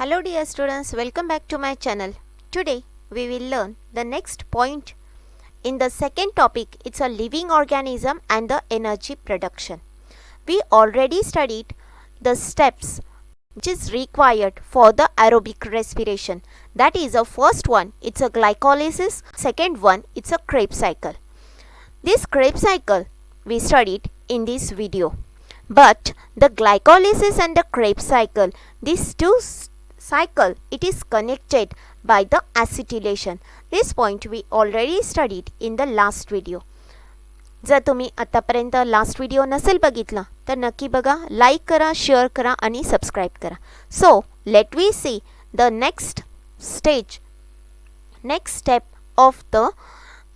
Hello dear students, welcome back to my channel. Today we will learn the next point in the second topic. It's a living organism and the energy production. We already studied the steps which is required for the aerobic respiration. That is the first one, it's a glycolysis. Second one, it's a Krebs cycle. This Krebs cycle we studied in this video. But the glycolysis and the Krebs cycle, these two cycle, it is connected by the acetylation. This point we already studied in the last video. जर तुम्ही आतापर्यंत last video नसेल बघितला तर नक्की बघा, like करा, share करा आणि सबस्क्राईब करा. So let we see the next step of the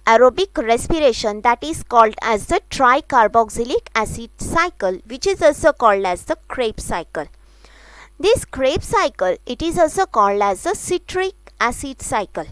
aerobic respiration, that is called as the tricarboxylic acid cycle, which is also called as the Krebs cycle. This Krebs cycle, it is also called as the citric acid cycle.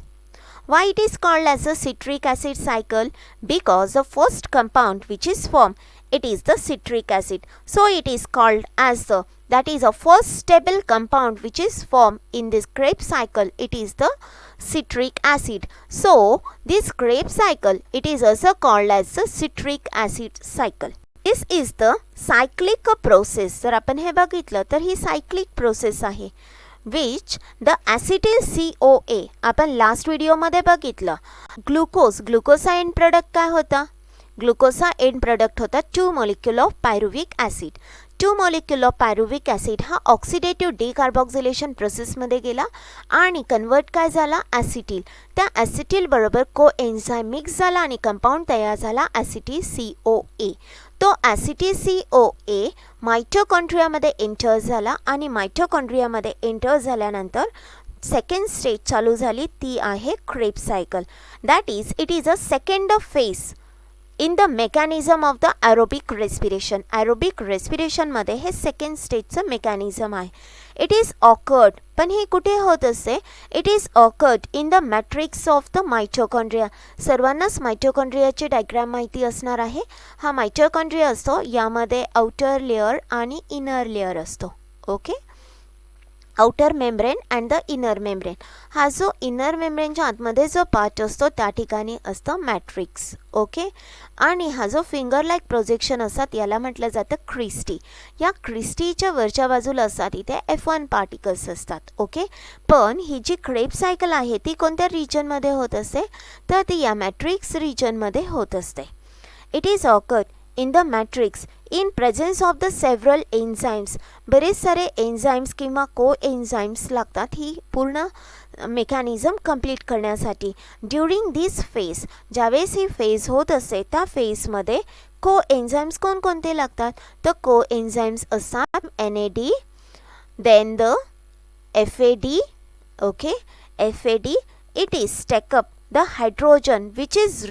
Why it is called as the citric acid cycle? Because the first compound which is formed, it is the citric acid. So it is called as the, that is a first stable compound which is formed in this Krebs cycle, it is the citric acid. So this Krebs cycle, it is also called as the citric acid cycle. This is the cyclic process. जर आपण हे बघितलं तर ही cyclic process आहे, which the acetyl CoA आपण last व्हिडिओमध्ये बघितलं. ग्लुकोसा end product काय होता? ग्लुकोसा एंड प्रोडक्ट होता 2 molecule of pyruvic acid. 2 molecule of pyruvic acid हा ऑक्सिडेटिव्ह डिकार्बॉक्सिलेशन प्रोसेसमध्ये गेला आणि कन्वर्ट काय झाला? ॲसिटिल. त्या ॲसिटिल बरोबर कोएन्झाइम मिक्स झाला आणि कंपाऊंड तयार झाला ॲसिटिल CoA. तो ॲसिटिल CoA मायटोकॉन्ड्रियामध्ये एंटर झाला आणि मायटोकॉन्ड्रियामध्ये एंटर झाल्यानंतर सेकंड स्टेज चालू झाली, ती आहे Krebs cycle. That is it is a second phase in the mechanism of the aerobic respiration. aerobic respiration मध्ये हे सेकंड स्टेजचं मेकॅनिझम आहे. इट इज ऑकर्ड, पण हे कुठे होत असते? It is occurred in the matrix of the mitochondria. सर्वांनाच मायटोकॉन्ड्रियाची diagram माहिती असणार आहे. हा मायटोकॉन्ड्रिया असतो, यामध्ये आउटर लेअर आणि इनर लेअर असतो. Okay, outer membrane and the inner membrane. हा जो इनर मेम्ब्रेनच्या आतमध्ये जो पार्ट असतो त्या ठिकाणी असतं मॅट्रिक्स. ओके, आणि हा जो फिंगर लाईक प्रोजेक्शन असतात याला म्हटलं जातं क्रिस्टी. या क्रिस्टीच्या वरच्या बाजूला असतात इथे F1 पार्टिकल्स असतात. ओके, पण ही जी Krebs सायकल आहे ती कोणत्या रिजनमध्ये होत असते? तर ती या मॅट्रिक्स रिजनमध्ये होत असते. It is occurred in the matrix in presence of the several enzymes. बरेच सारे एन्झाईम्स किंवा को एन्झाईम्स लागतात ही पूर्ण मेकॅनिझम कंप्लीट करण्यासाठी. ड्युरिंग दिस फेज, ज्यावेळेस ही फेज होत असते त्या फेजमध्ये को एन्झाईम्स कोणकोणते लागतात? तर को एन्झाईम्स असतात NAD, then the FAD. Okay, FAD, it is take up the hydrogen which is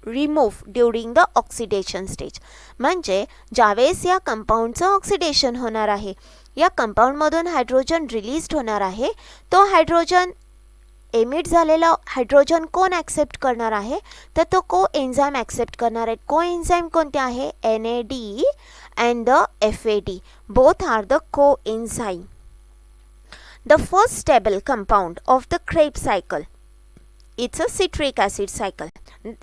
remove during the oxidation stage. म्हणजे ज्यावेळेस या कंपाऊंडचं ऑक्सिडेशन होणार आहे, या कंपाऊंडमधून हायड्रोजन रिलीज होणार आहे, तो हायड्रोजन एमिट झालेला हायड्रोजन कोण ॲक्सेप्ट करणार आहे? तर तो को एन्झाईम ॲक्सेप्ट करणार आहेत. को एन्झाईम कोणते आहे? NAD and the FAD. Both R the को enzyme. The first stable compound of the Krebs cycle, it's a citric acid cycle.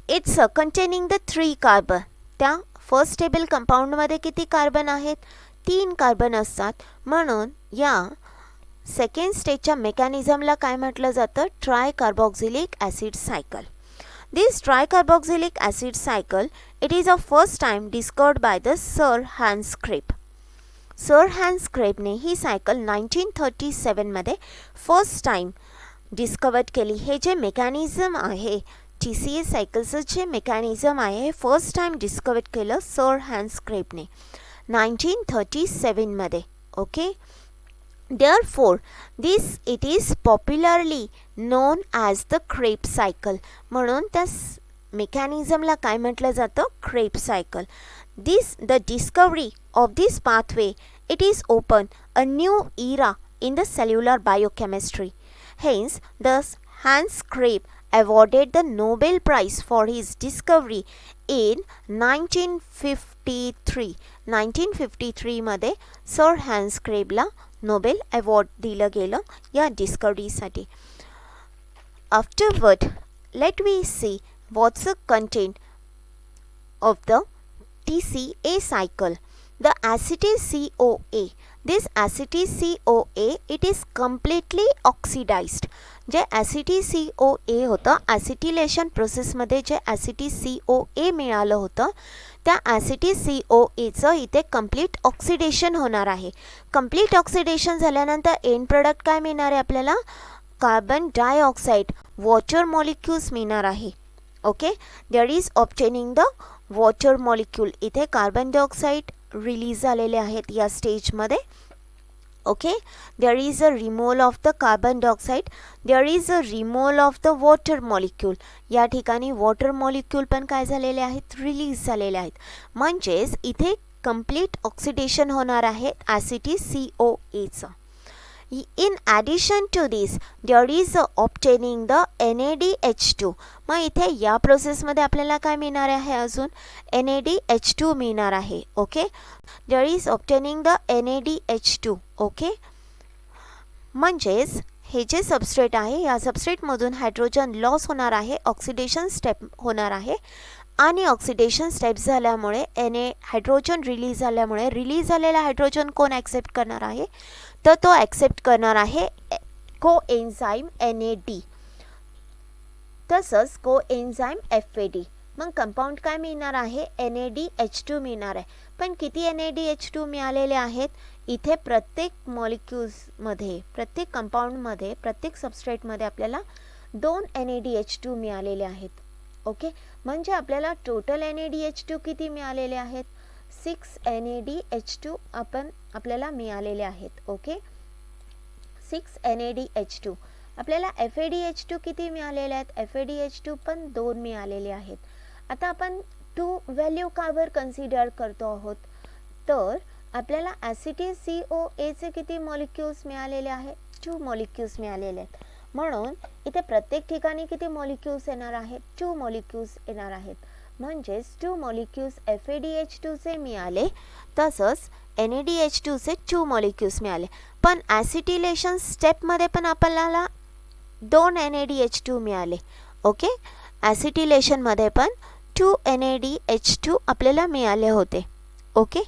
It's containing the 3 carbon. त्या फर्स्ट स्टेबल कंपाऊंडमध्ये किती कार्बन आहेत? 3 carbon असतात. म्हणून या सेकंड स्टेजच्या मेकॅनिझमला काय म्हटलं जातं? Tricarboxylic acid cycle. This tricarboxylic acid cycle, it is a first time discovered by the sir Hans Kreb. Sir Hans क्रेबने ही सायकल 1937 मध्ये फर्स्ट टाइम डिस्कवर्ड केली. हे जे मेकॅनिझम आहे, TCA सायकलचं जे मेकॅनिझम आहे हे फर्स्ट टाइम डिस्कवर्ड केलं सर हॅन्स क्रेबने 1937 मध्ये. Okay, therefore this it is popularly known as the Krebs cycle. म्हणून त्या मेकॅनिझमला काय म्हटलं जातं? Krebs cycle. The discovery of this pathway, it is open a new era in the cellular biochemistry. Hence, thus Hans Krebs awarded the Nobel Prize for his discovery in 1953. 1953 मध्ये sir Hans क्रेबला Nobel award दिलं गेलं या डिस्कवरीसाठी. Afterward let we see what's the content of the TCA cycle. The acetyl CoA. This acetyl CoA, it is completely oxidized. जे acetyl CoA होतं, ॲसिटिलेशन प्रोसेसमध्ये जे acetyl CoA मिळालं होतं त्या acetyl CoAचं इथे कंप्लीट ऑक्सिडेशन होणार आहे. कंप्लीट ऑक्सिडेशन झाल्यानंतर एंड प्रोडक्ट काय मिळणार आहे आपल्याला? कार्बन डायऑक्साईड वॉटर मॉलिक्यूल्स मिळणार आहे. Okay, there is obtaining the water molecule. इथे कार्बन डायऑक्साईड रिलीज झालेले आहेत या स्टेजमध्ये. Okay, there is a removal of the carbon dioxide, there is a removal of the water molecule. या ठिकाणी water molecule पण काय झालेले आहेत? रिलीज झालेले आहेत. म्हणजेच इथे कंप्लीट ऑक्सिडेशन होणार आहे acetic CoAचं. In addition to this, there is obtaining the NADH2. मग इथे या प्रोसेसमध्ये आपल्याला काय मिळणार आहे? अजून NADH2 मिळणार आहे. Okay, there is obtaining the NADH2. Okay, म्हणजेच हे जे सबस्ट्रेट आहे या सबस्ट्रेटमधून हायड्रोजन लॉस होणार आहे, ऑक्सिडेशन स्टेप होणार आहे आणि ऑक्सिडेशन स्टेप झाल्यामुळे हायड्रोजन रिलीज झाल्यामुळे रिलीज झालेला हायड्रोजन कोण ॲक्सेप्ट करणार आहे? तर तो ॲक्सेप्ट करणार आहे कोएन्झाईम NAD, तसंच कोएन्झाईम FAD. मग कंपाऊंड काय मिळणार आहे? NADH2 मिळणार आहे. पण किती NADH2 मिळालेले आहेत? इथे प्रत्येक मॉलिक्यूल्समध्ये, प्रत्येक कंपाऊंडमध्ये, प्रत्येक सबस्ट्रेटमध्ये आपल्याला 2 NADH2 मिळालेले आहेत. ओके, म्हणजे आपल्याला टोटल NADH2 किती मिळालेले आहेत? 6 NADH2 आपल्याला मिळालेले आहेत. Okay, 6 NADH2. आपल्याला FADH2 किती मिळालेले आहेत? FADH2 पण 2 मिळालेले आहेत. आता आपण 2 व्हॅल्यू कावर कन्सिडर करतो आहोत? तर आपल्याला ॲसिटिल CoAचे किती मॉलिक्यूल्स मिळालेले आहेत? 2 मॉलिक्यूल्स मिळालेले आहेत. म्हणून इथे प्रत्येक ठिकाणी किती मॉलिक्यूल्स येणार आहेत? 2 मॉलिक्यूल्स येणार आहेत. म्हणजेच 2 मॉलिक्यूल्स FADH2चे मिळाले, तसंच NADH2चे 2 मॉलिक्यूल्स मिळाले. पण ॲसिटिलेशन स्टेपमध्ये पण आपल्याला 2 NADH2 मिळाले. ओके, ॲसिटिलेशनमध्ये पण 2 NADH2 आपल्याला मिळाले होते. ओके,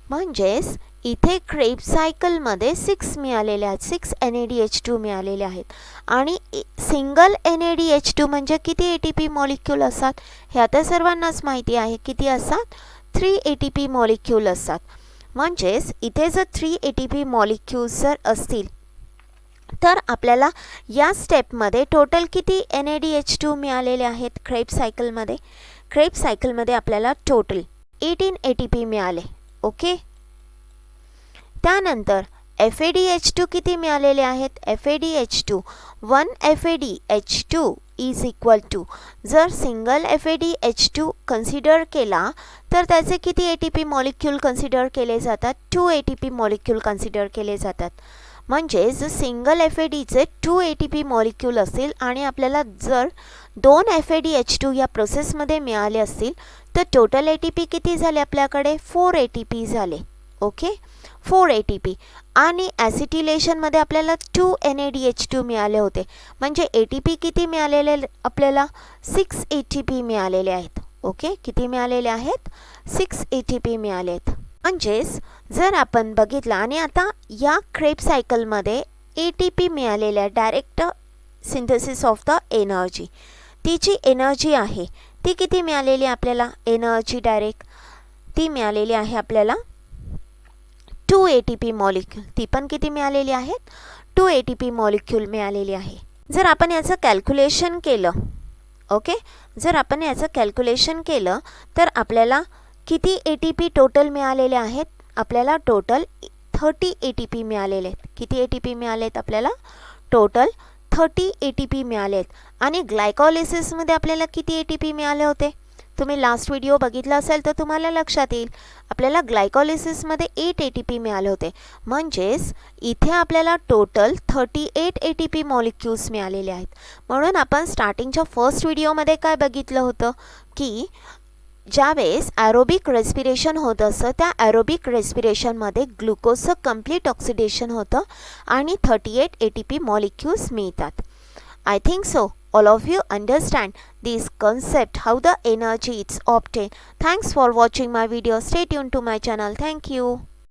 म्हणजेच इथे क्रेब्स सायकलमध्ये 6 मिळालेले आहेत, 6 NADH2 मिळालेले आहेत. आणि सिंगल NADH2 म्हणजे किती ATP मॉलिक्यूल असतात? हे आता सर्वांनाच माहिती आहे. किती असतात? 3 ATP मॉलिक्यूल असतात. म्हणजेच इथे जर 3 ATP मॉलिक्यूल्स जर असतील तर आपल्याला या स्टेपमध्ये टोटल किती NADH2 मिळालेले आहेत? क्रेब्स सायकलमध्ये, क्रेब्स सायकलमध्ये आपल्याला टोटल 18 ATP मिळाले. ओके, त्यानंतर FADH2 किती मिळालेले आहेत? FADH2 1 FADH2 is equal to, जर सिंगल FADH2 कन्सिडर केला तर त्याचे किती ATP मॉलिक्यूल कन्सिडर केले जातात? 2 ATP मॉलिक्यूल कन्सिडर केले जातात. म्हणजे जर सिंगल FADचे 2 ATP मॉलिक्यूल असतील आणि आपल्याला जर 2 FADH2 या प्रोसेसमध्ये मिळाले असतील तर टोटल ATP किती झाले आपल्याकडे? 4 ATP झाले. Okay, 4 ATP. आणि ॲसिटिलेशनमध्ये आपल्याला 2 NADH2 मिळाले होते. म्हणजे ATP किती मिळालेले आपल्याला? 6 ATP मिळालेले आहेत. ओके, किती मिळालेले आहेत? 6 ATP मिळाले आहेत. म्हणजेच जर आपण बघितलं आणि आता या क्रेब्स सायकलमध्ये ATP मिळालेले आहे, direct synthesis of the energy. ती जी एनर्जी आहे ती किती मिळालेली आहे आपल्याला? एनर्जी डायरेक्ट ती मिळालेली आहे आपल्याला 2 ATP मॉलिक्यूल. ती पण किती मिळालेली आहेत? 2 ATP मॉलिक्यूल मिळालेली आहे. जर आपण याचं कॅल्क्युलेशन केलं, ओके, जर आपण याचं कॅल्क्युलेशन केलं तर आपल्याला किती ATP टोटल मिळालेले आहेत? आपल्याला टोटल 30 ATP मिळालेले आहेत. किती ATP मिळाले आहेत आपल्याला? टोटल 30 ATP मिळाले आहेत. आणि ग्लायकॉलिसिसमध्ये आपल्याला किती ATP मिळाले होते? तुम्ही लास्ट व्हिडिओ बघितला असेल तर तुम्हाला लक्षात येईल. आपल्याला ग्लायकॉलिसिसमध्ये 8 ATP मिळाले होते. म्हणजेच इथे आपल्याला टोटल 38 ATP मॉलिक्यूल्स मिळालेले आहेत. म्हणून आपण स्टार्टिंगच्या फर्स्ट व्हिडिओमध्ये काय बघितलं होतं की ज्यावेळेस ॲरोबिक रेस्पिरेशन होत असतं त्या ॲरोबिक रेस्पिरेशनमध्ये ग्लुकोजचं कम्प्लीट ऑक्सिडेशन होतं आणि 38 ATP मॉलिक्युल्स मिळतात. I think so all of you understand this concept, how the energy is obtained. Thanks for watching my video. Stay tuned to my channel. Thank you.